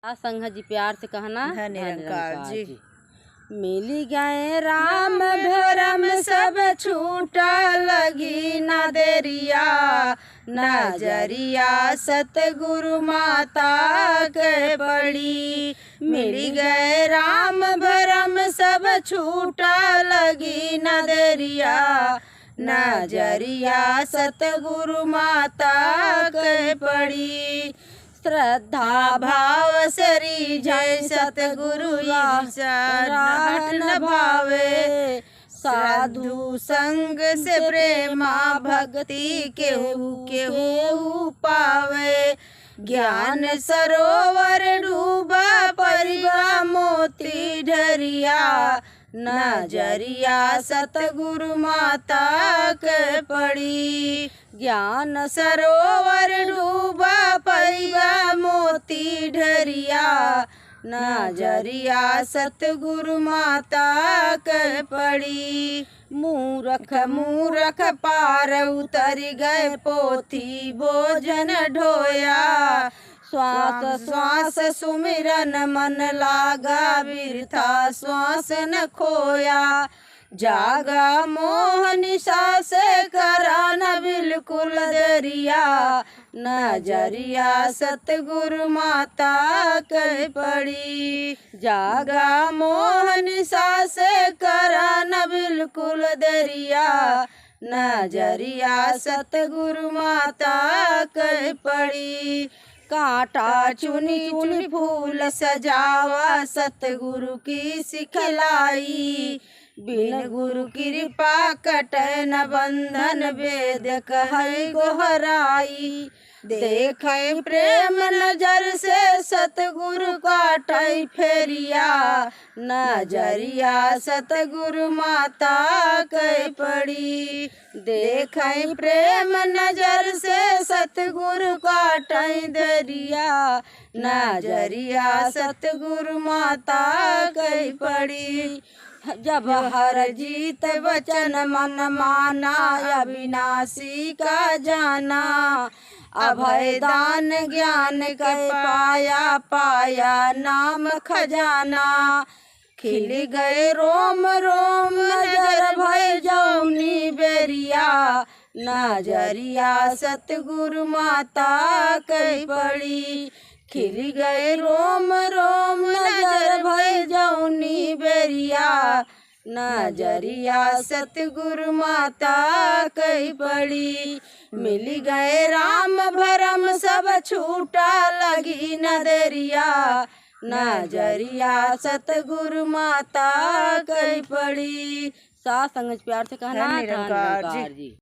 संग जी प्यार से कहना धन निरंकार जी। मिली गए राम भरम सब छूटा लगी न देरिया नजरिया सतगुरु माता के पड़ी। मिली गए राम भरम सब छूटा लगी न देरिया नजरिया सतगुरु माता के पड़ी। श्रद्धा भाव सरी जय सतगुरु राह न भावे साधु संग से प्रेमा भक्ति केहू केहू पावे। ज्ञान सरोवर डूबा परिवा मोती ढरिया नजरिया सतगुरु माता के पड़ी। ज्ञान सरोवर डूबा परिवा मोती ढरिया नजरिया सतगुरु माता के पड़ी। मूरख मूरख पार उतर गए पोथी भोजन ढोया श्वास श्वास सुमिरन मन लागा बिरथा श्वास न खोया। जागा मोह निशा से करा न बिल्कुल दरिया नजरिया सतगुरु माता के पड़ी। जागा मोह निशा से करा न बिल्कुल दरिया नजरिया सतगुरु माता के पड़ी। कांटा चुनी चुनी फूल सजावा सतगुरु की सिखलाई। बिन गुरु कृपा कटे न बंधन वेद कहे गोहराई। देखे प्रेम नजर से सतगुरु काटे फेरिया नजरिया सतगुरु माता के पड़ी। देखे प्रेम नजर से सतगुरु काटे दरिया नजरिया सतगुरु माता के पड़ी। जब हर जीत वचन मन माना अविनाशी का जाना। अभय दान ज्ञान के पाया पाया नाम खजाना। खिल गए रोम रोम नजर भय जौनी बेरिया नजरिया सतगुरु माता के पड़ी। खिल गए रोम रोम नजर भय जौनी बेरिया नजरिया सतगुरु माता के पड़ी। मिल गए राम भरम सब छूटा लगी न देरिया नजरिया सतगुरु माता के पड़ी। साथ संग प्यार से कहना धन निरंकार जी।